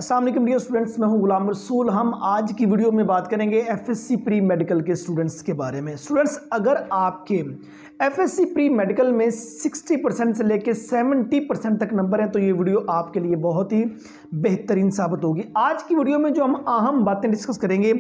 अस्सलाम वालेकुम dear students, मैं हूं गुलाम रसूल। हम आज की वीडियो में बात करेंगे एफएससी प्री मेडिकल के स्टूडेंट्स के बारे में। स्टूडेंट्स, अगर आपके एफएससी प्री मेडिकल में 60% से लेकर 70% तक नंबर हैं तो ये वीडियो आपके लिए बहुत ही बेहतरीन साबित होगी। आज की वीडियो में जो हम अहम बातें डिस्कस करेंगे,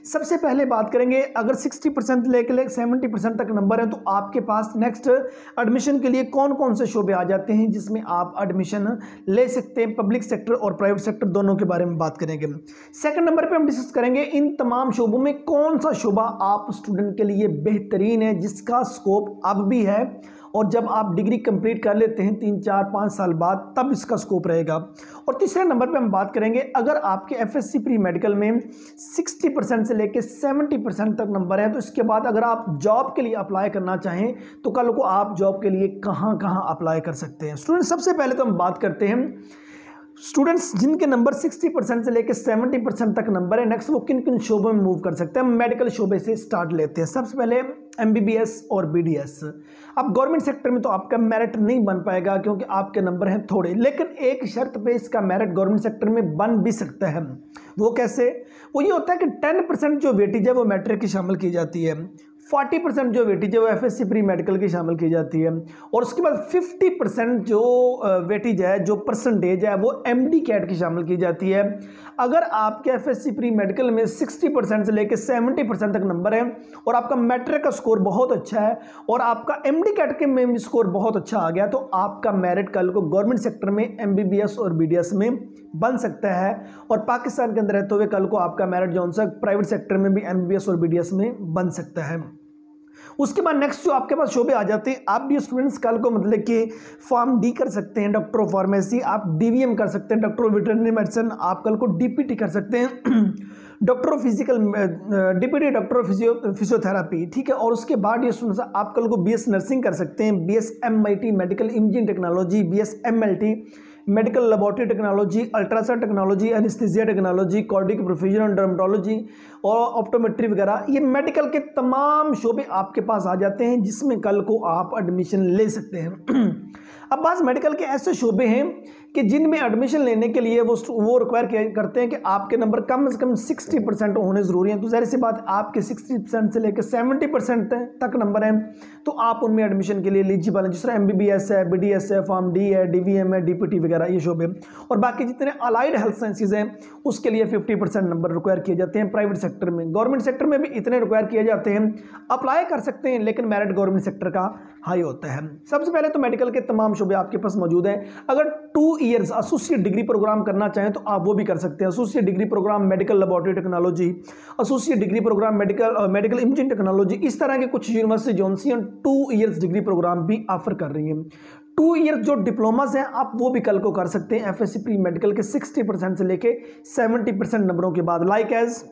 सबसे पहले बात करेंगे अगर 60% लेकर 70% तक नंबर हैं तो आपके पास नेक्स्ट एडमिशन के लिए कौन कौन से शोबे आ जाते हैं जिसमें आप एडमिशन ले सकते हैं। पब्लिक सेक्टर और प्राइवेट सेक्टर दोनों के बारे में बात करेंगे। सेकंड नंबर पे हम डिस्कस करेंगे इन तमाम शोबों में कौन सा शोबा आप स्टूडेंट के लिए बेहतरीन है, जिसका स्कोप अब भी है और जब आप डिग्री कंप्लीट कर लेते हैं 3, 4, 5 साल बाद तब इसका स्कोप रहेगा। और तीसरे नंबर पे हम बात करेंगे अगर आपके एफएससी प्री मेडिकल में 60% से लेकर 70% तक नंबर है तो इसके बाद अगर आप जॉब के लिए अप्लाई करना चाहें तो कल को आप जॉब के लिए कहां कहां अप्लाई कर सकते हैं। स्टूडेंट, सबसे पहले तो हम बात करते हैं स्टूडेंट्स जिनके नंबर 60% से लेकर 70% तक नंबर है, नेक्स्ट वो किन किन शोबों में मूव कर सकते हैं। हम मेडिकल शोबे से स्टार्ट लेते हैं। सबसे पहले एमबीबीएस और बीडीएस। अब गवर्नमेंट सेक्टर में तो आपका मेरिट नहीं बन पाएगा क्योंकि आपके नंबर हैं थोड़े, लेकिन एक शर्त पे इसका मेरिट गवर्नमेंट सेक्टर में बन भी सकता है। वो कैसे? वो ये होता है कि 10% जो वेटेज है वो मैट्रिक की शामिल की जाती है, 40% जो वेटेज है वो एफएससी प्री मेडिकल की शामिल की जाती है और उसके बाद 50% जो वेटेज है, जो परसेंटेज है वो एमडी कैट की शामिल की जाती है। अगर आपके एफएससी प्री मेडिकल में 60% से लेकर 70% तक नंबर है और आपका मैट्रिक का स्कोर बहुत अच्छा है और आपका एमडी कैट के में स्कोर बहुत अच्छा आ गया तो आपका मेरिट कल को गवर्नमेंट सेक्टर में एमबीबीएस और बीडीएस में बन सकता है और पाकिस्तान के अंदर रहते हुए कल को आपका मेरिट जो सा प्राइवेट सेक्टर में भी एमबीबीएस और बीडीएस में बन सकता है। उसके बाद नेक्स्ट जो आपके पास शोबे आ जाते हैं, आप भी स्टूडेंट्स कल को मतलब कि फॉर्म डी कर सकते हैं, डॉक्टर ऑफ फार्मेसी, आप डीवीएम कर सकते हैं, डॉक्टर ऑफ वेटरनरी मेडिसिन, आप कल को डीपीटी कर सकते हैं doctor of physical deputy doctor of physiotherapy, ठीक है। और उसके बाद ये स्टूडेंट्स आप कल को बीएस नर्सिंग कर सकते हैं, BS MIT medical imaging technology, BS MLT medical laboratory technology, ultrasound technology, anaesthesia technology, cardiac perfusion, dermatology और ऑप्टोमेट्री वगैरह, ये मेडिकल के तमाम शोबे आपके पास आ जाते हैं जिसमें कल को आप एडमिशन ले सकते हैं। अब बात मेडिकल के ऐसे शोबे हैं कि जिनमें एडमिशन लेने के लिए वो रिक्वायर करते हैं कि आपके नंबर कम से कम 60% होने ज़रूरी हैं। तो ज़ाहिर सी बात, आपके 60% से लेकर 70% तक नंबर हैं तो आप उनमें एडमिशन के लिए एलिजिबल हैं। जिस तरह एमबीबीएस है, बीडीएस है, फॉर्म डी है, डीवीएम है, डीपीटी वगैरह ये शोबे। और बाकी जितने अलाइड हेल्थ साइंसेज हैं उसके लिए 50% नंबर रिक्वायर किए जाते हैं प्राइवेट सेक्टर में। गवर्नमेंट सेक्टर में भी इतने रिक्वायर किए जाते हैं, अप्लाई कर सकते हैं लेकिन मेरिट गवर्नमेंट सेक्टर का हाई होता है। सबसे पहले तो मेडिकल के तमाम शोबे आपके पास मौजूद हैं। अगर 2 ईयर्स एसोसिएट डिग्री प्रोग्राम करना चाहें तो आप वो भी कर सकते हैं। Associate degree program medical laboratory technology, associate degree program medical imaging technology, इस तरह के कुछ यूनिवर्सिटी जॉनसी 2 ईयर्स डिग्री प्रोग्राम भी ऑफर कर रही हैं। 2 ईयर जो डिप्लोमास हैं आप वो भी कल को कर सकते हैं एफएससी प्री मेडिकल के 60% से लेके 70% नंबरों के बाद। लाइक एज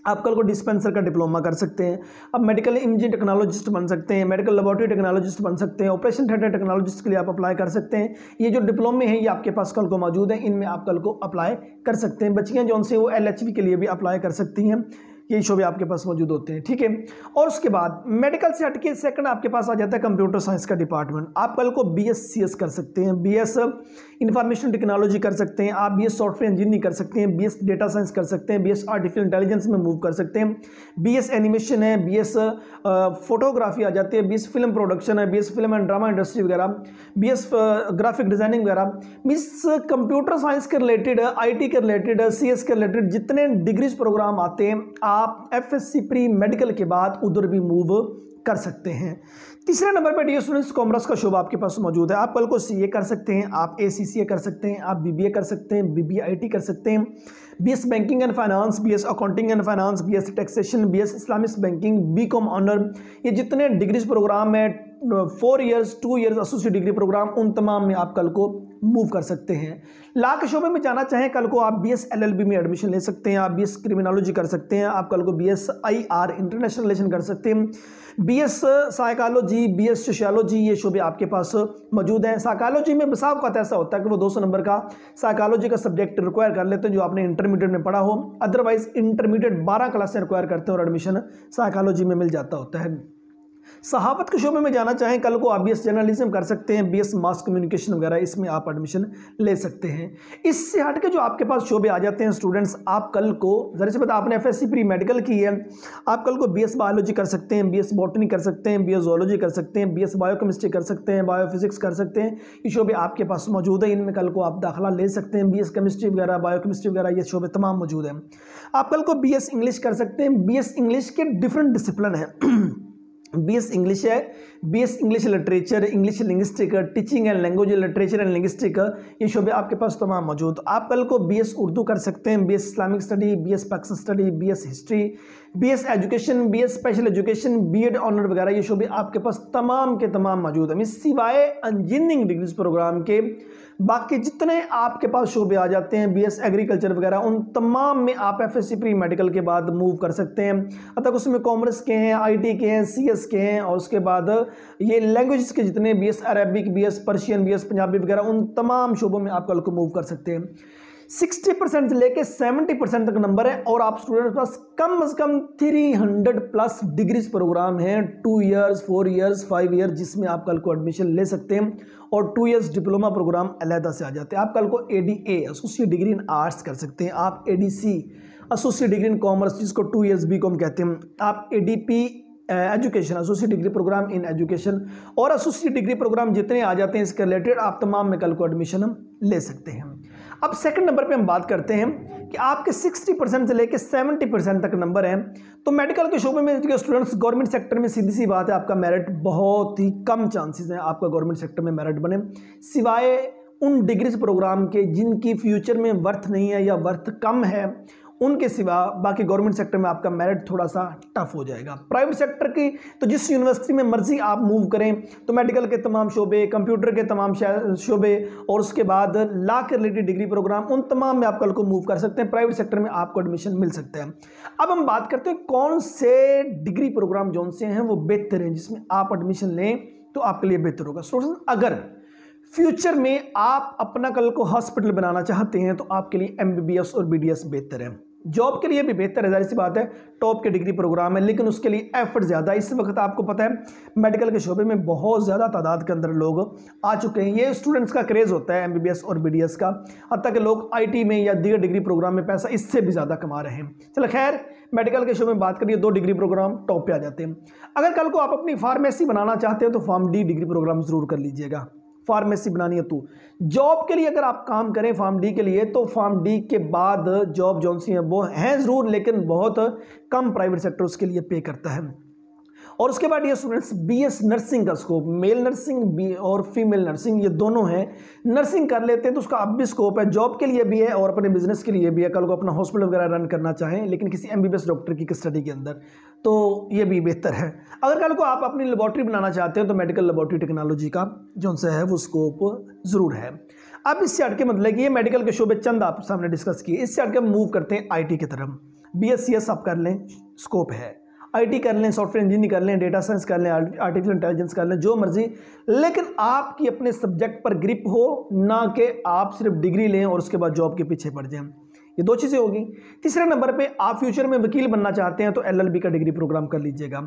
आप कल को डिस्पेंसर का डिप्लोमा कर सकते हैं, अब मेडिकल इमेजिंग टेक्नोलॉजिस्ट बन सकते हैं, मेडिकल लेबोरेटरी टेक्नोलॉजिस्ट बन सकते हैं, ऑपरेशन थिएटर टेक्नोलॉजिस्ट के लिए आप अप्लाई कर सकते हैं। ये जो डिप्लोमे हैं ये आपके पास कल को मौजूद हैं, इनमें आप कल को अप्लाई कर सकते हैं। बच्चियाँ जो उनसे वो एलएचवी के लिए भी अप्लाई कर सकती हैं, ये शोबे आपके पास मौजूद होते हैं, ठीक है। और उसके बाद मेडिकल से हटके सेकंड आपके पास आ जाता है कंप्यूटर साइंस का डिपार्टमेंट। आप कल को बीएससीएस कर सकते हैं, बीएस इंफॉर्मेशन टेक्नोलॉजी कर सकते हैं, आप बीएस सॉफ्टवेयर इंजीनियरिंग कर सकते हैं, बीएस डेटा साइंस कर सकते हैं, बीएस आर्टिफिशियल इंटेलिजेंस में मूव कर सकते हैं, बीएस एनिमेशन है, बीएस फोटोग्राफी आ जाती है, बीएस फिल्म प्रोडक्शन है, BS film and drama industry वगैरह, बीएस ग्राफिक डिजाइनिंग वगैरह। मीन्स कंप्यूटर साइंस के रिलेटेड, आईटी के रिलेटेड, सीएस के रिलेटेड जितने डिग्रीज प्रोग्राम आते हैं आप एफएससी प्री मेडिकल के बाद उधर भी मूव कर सकते हैं। तीसरे नंबर पर डियर स्टूडेंट्स कॉमर्स का शोबा आपके पास मौजूद है। आप कल को सीए कर सकते हैं, आप एसीसीए कर सकते हैं, आप बीबीए कर सकते हैं, बीबीआईटी कर सकते हैं, BS banking and finance, BS accounting and finance, BS taxation, BS Islamic banking, BCom honour, ये जितने डिग्रीज प्रोग्राम है 4 years 2 years associate degree program, उन तमाम में आप कल को मूव कर सकते हैं। लॉ के शोबे में जाना चाहें कल को आप बीएस एलएलबी में एडमिशन ले सकते हैं, आप बीएस क्रिमिनोलॉजी कर सकते हैं, आप कल को बीएस आईआर इंटरनेशनल रिलेशन कर सकते हैं, बीएस साइकोलॉजी, बीएस सोशियोलॉजी, ये शोबे आपके पास मौजूद हैं। साइकोलॉजी में बसाव का ऐसा होता है कि वो 200 नंबर का साइकोलॉजी का सब्जेक्ट रिक्वायर कर लेते हैं जो आपने इंटरमीडिएट में पढ़ा हो, अदरवाइज इंटरमीडिएट 12 क्लास से रिक्वायर करते हैं और एडमिशन साइकोलॉजी में मिल जाता होता है। सहाफत के शोबे में जाना चाहें कल को आप बीएस जर्नलिज्म कर सकते हैं, बीएस मास कम्युनिकेशन वगैरह, इसमें आप एडमिशन ले सकते हैं। इससे हट के जो आपके पास शोबे आ जाते हैं स्टूडेंट्स, आप कल को जरा से पता आपने एफएससी प्री मेडिकल की है, आप कल को बीएस बायोलॉजी कर सकते हैं, बीएस बॉटनी कर सकते हैं, बीएस जोलॉजी कर सकते हैं, बीएस बायोकेमिस्ट्री कर सकते हैं, बायोफिजिक्स कर सकते हैं। ये शोबे आपके पास मौजूद है, इनमें कल को आप दाखिला ले सकते हैं। बीएस केमिस्ट्री वगैरह, बायोकेमिस्ट्री वगैरह, ये शोबे तमाम मौजूद हैं। आप कल को बीएस इंग्लिश कर सकते हैं। बीएस इंग्लिश के डिफरेंट डिसिप्लिन हैं। बीएस इंग्लिश है, BS English literature, English linguistic, teaching and language literature and linguistic, ये शोबे आपके पास तमाम मौजूद। आप कल को बीएस उर्दू कर सकते हैं, BS Islamic study, BS Pakistan study, BS history, BS education, BS special education, BEd honour वगैरह, ये शोबे आपके पास तमाम के तमाम मौजूद हैं। सिवाय इंजीनियरिंग डिग्रीज प्रोग्राम के बाकी जितने आपके पास शोबे आ जाते हैं, बीएस एग्रीकल्चर वगैरह, उन तमाम में आप एफएससी प्री मेडिकल के बाद मूव कर सकते हैं। अब तक उसमें कॉमर्स के हैं, आईटी के हैं, सीएस के हैं, और उसके बाद ये लैंग्वेज के जितने BS Arabic, BS Persian, BS Punjabi वगैरह, उन तमाम शोबों में आप कल को मूव कर सकते हैं। 60% से लेके 70% तक नंबर है, और आप स्टूडेंट के पास कम से कम 300 प्लस डिग्रीज प्रोग्राम हैं, 2 इयर्स, 4 इयर्स, 5 ईयर, जिसमें आप कल को एडमिशन ले सकते हैं। और 2 इयर्स डिप्लोमा प्रोग्राम अलहदा से आ जाते हैं। आप कल को ADA associate degree in arts कर सकते हैं, आप ADC associate degree in commerce, जिसको 2 इयर्स बीकॉम कहते हैं, आप ADP education associate degree program in education, और एसोसिएट डिग्री प्रोग्राम जितने आ जाते हैं इसके रिलेटेड आप तमाम में कल को एडमिशन ले सकते हैं। अब सेकंड नंबर पे हम बात करते हैं कि आपके 60% से लेकर 70% तक नंबर हैं, तो मेडिकल के शोबे में जो स्टूडेंट्स गवर्नमेंट सेक्टर में सीधी सी बात है आपका मेरिट बहुत ही कम चांसेस हैं आपका गवर्नमेंट सेक्टर में मेरिट बने, सिवाय उन डिग्रीज प्रोग्राम के जिनकी फ्यूचर में वर्थ नहीं है या वर्थ कम है, उनके सिवा बाकी गवर्नमेंट सेक्टर में आपका मेरिट थोड़ा सा टफ हो जाएगा। प्राइवेट सेक्टर की तो जिस यूनिवर्सिटी में मर्जी आप मूव करें, तो मेडिकल के तमाम शोबे, कंप्यूटर के तमाम शोबे, और उसके बाद लॉ के रिलेटेड डिग्री प्रोग्राम, उन तमाम में आप कल को मूव कर सकते हैं। प्राइवेट सेक्टर में आपको एडमिशन मिल सकता है। अब हम बात करते हैं कौन से डिग्री प्रोग्राम जो से हैं वो बेहतर हैं, जिसमें आप एडमिशन लें तो आपके लिए बेहतर होगा। स्टूडेंट्स, अगर फ्यूचर में आप अपना कल को हॉस्पिटल बनाना चाहते हैं तो आपके लिए एमबीबीएस और बीडीएस बेहतर है। जॉब के लिए भी बेहतर है, जाहिर सी बात है, टॉप के डिग्री प्रोग्राम है, लेकिन उसके लिए एफर्ट ज़्यादा है। इस वक्त आपको पता है मेडिकल के शोबे में बहुत ज़्यादा तादाद के अंदर लोग आ चुके हैं। ये स्टूडेंट्स का क्रेज़ होता है एमबीबीएस और बीडीएस का, हत्ता कि लोग आईटी में या दीगर डिग्री प्रोग्राम में पैसा इससे भी ज़्यादा कमा रहे हैं। चलो खैर, मेडिकल के शोबे में बात करिए, 2 डिग्री प्रोग्राम टॉप पे आ जाते हैं। अगर कल को आप अपनी फार्मेसी बनाना चाहते हैं तो फार्म डी डिग्री प्रोग्राम ज़रूर कर लीजिएगा। फार्मेसी बनानी है तो जॉब के लिए अगर आप काम करें फार्म डी के लिए, तो फार्म डी के बाद जॉब जौन सी है वो हैं ज़रूर, लेकिन बहुत कम प्राइवेट सेक्टर उसके लिए पे करता है। और उसके बाद ये स्टूडेंट्स बीएस नर्सिंग का स्कोप, मेल नर्सिंग और फीमेल नर्सिंग, ये दोनों हैं। नर्सिंग कर लेते हैं तो उसका अब भी स्कोप है, जॉब के लिए भी है और अपने बिजनेस के लिए भी है। कल को अपना हॉस्पिटल वगैरह रन करना चाहें, लेकिन किसी एमबीबीएस डॉक्टर की स्टडी के अंदर, तो ये भी बेहतर है। अगर कल को आप अपनी लेबॉर्ट्री बनाना चाहते हैं तो मेडिकल लेबॉर्ट्री टेक्नोलॉजी का जो सा है वो स्कोप ज़रूर है। अब इससे हट के मतलब कि ये मेडिकल के शोबे चंद आप सामने डिस्कस किए, इससे हट के मूव करते हैं आईटी की तरफ। बीएससीएस आप कर लें, स्कोप है, आईटी कर लें, सॉफ्टवेयर इंजीनियरिंग कर लें, डेटा साइंस कर लें, आर्टिफिशियल इंटेलिजेंस कर लें, जो मर्जी, लेकिन आपकी अपने सब्जेक्ट पर ग्रिप हो, ना कि आप सिर्फ डिग्री लें और उसके बाद जॉब के पीछे पड़ जाएं। ये 2 चीज़ें होगी। तीसरे नंबर पे आप फ्यूचर में वकील बनना चाहते हैं तो एलएलबी का डिग्री प्रोग्राम कर लीजिएगा।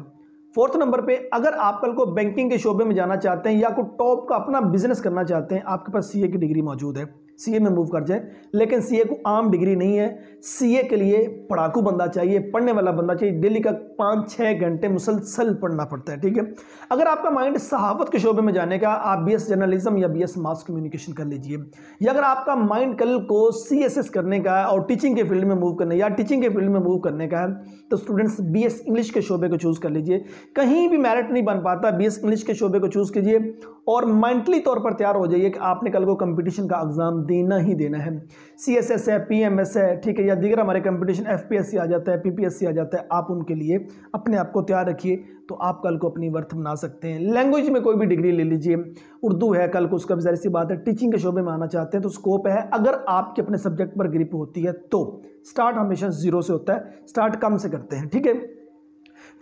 4th नंबर पे अगर आप कल को बैंकिंग के शोबे में जाना चाहते हैं या कोई टॉप का अपना बिजनेस करना चाहते हैं, आपके पास सीए की डिग्री मौजूद है, सीए में मूव कर जाए। लेकिन सीए को आम डिग्री नहीं है, सीए के लिए पढ़ाकू बंदा चाहिए, पढ़ने वाला बंदा चाहिए, डेली का 5-6 घंटे मुसलसल पढ़ना पड़ता है, ठीक है। अगर आपका माइंड सहाफत के शोबे में जाने का, आप बीएस जर्नलिज्म या बीएस मास कम्युनिकेशन कर लीजिए। या अगर आपका माइंड कल को सीएसएस करने का है और टीचिंग के फील्ड में मूव करने या टीचिंग के फील्ड में मूव करने का है, तो स्टूडेंट्स बीएस इंग्लिश के शोबे को चूज़ कर लीजिए। कहीं भी मेरिट नहीं बन पाता, बीएस इंग्लिश के शोबे को चूज़ कीजिए और मेंटली तौर पर तैयार हो जाइए कि आपने कल को कंपटीशन का एग्जाम देना ही देना है। सीएसएस है, पीएमएस है, ठीक है, या दीगर हमारे कंपटीशन एफपीएससी आ जाता है, पीपीएससी आ जाता है, आप उनके लिए अपने आप को तैयार रखिए, तो आप कल को अपनी वर्थ बना सकते हैं। लैंग्वेज में कोई भी डिग्री ले लीजिए, उर्दू है, कल को उसका भी जाहिर सी बात है। टीचिंग के शोबे में आना चाहते हैं तो स्कोप है, अगर आपके अपने सब्जेक्ट पर ग्रिप होती है तो। स्टार्ट हमेशा 0 से होता है, स्टार्ट कम से करते हैं, ठीक है।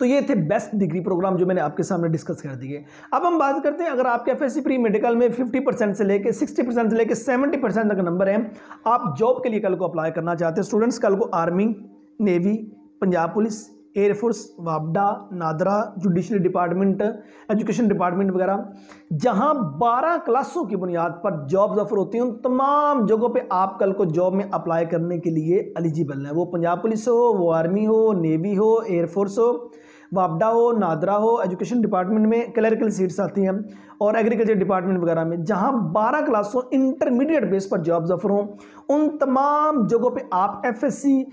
तो ये थे बेस्ट डिग्री प्रोग्राम जो मैंने आपके सामने डिस्कस कर दिए। अब हम बात करते हैं, अगर आपके एफएससी प्री मेडिकल में 50% से लेके 60% से लेके 70% तक नंबर है, आप जॉब के लिए कल को अप्लाई करना चाहते हैं स्टूडेंट्स, कल को army, navy, Punjab police, air force, वापडा, NADRA, judiciary department, education department वगैरह, जहां 12 क्लासों की बुनियाद पर जॉब्स ऑफर होती हैं, उन तमाम जगहों पे आप कल को जॉब में अप्लाई करने के लिए एलिजिबल हैं। वो पंजाब पुलिस हो, वो आर्मी हो, नेवी हो, एयरफोर्स हो, वापडा हो, नादरा हो, एजुकेशन डिपार्टमेंट में क्लरिकल सीट्स आती हैं, और एग्रीकल्चर डिपार्टमेंट वगैरह में जहां 12 क्लासों इंटरमीडिएट बेस पर जॉब्स ऑफर हों, उन तमाम जगहों पे आप एफएससी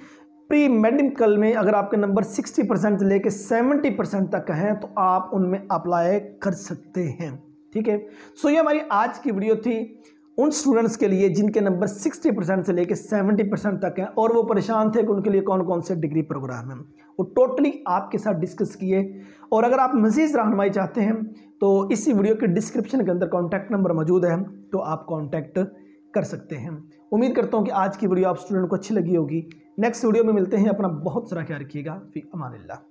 प्री मेडिकल में अगर आपके नंबर 60% से लेके 70% तक हैं तो आप उनमें अप्लाई कर सकते हैं। ठीक है, सो ये हमारी आज की वीडियो थी उन स्टूडेंट्स के लिए जिनके नंबर 60% से लेके 70% तक हैं और वो परेशान थे कि उनके लिए कौन कौन से डिग्री प्रोग्राम हैं, वो टोटली आपके साथ डिस्कस किए। और अगर आप मज़ीद रहनुमाई चाहते हैं तो इसी वीडियो के डिस्क्रिप्शन के अंदर कॉन्टैक्ट नंबर मौजूद है, तो आप कॉन्टैक्ट कर सकते हैं। उम्मीद करता हूँ कि आज की वीडियो आप स्टूडेंट को अच्छी लगी होगी। नेक्स्ट वीडियो में मिलते हैं। अपना बहुत सारा ख्याल रखिएगा। फी अमानिल्लाह।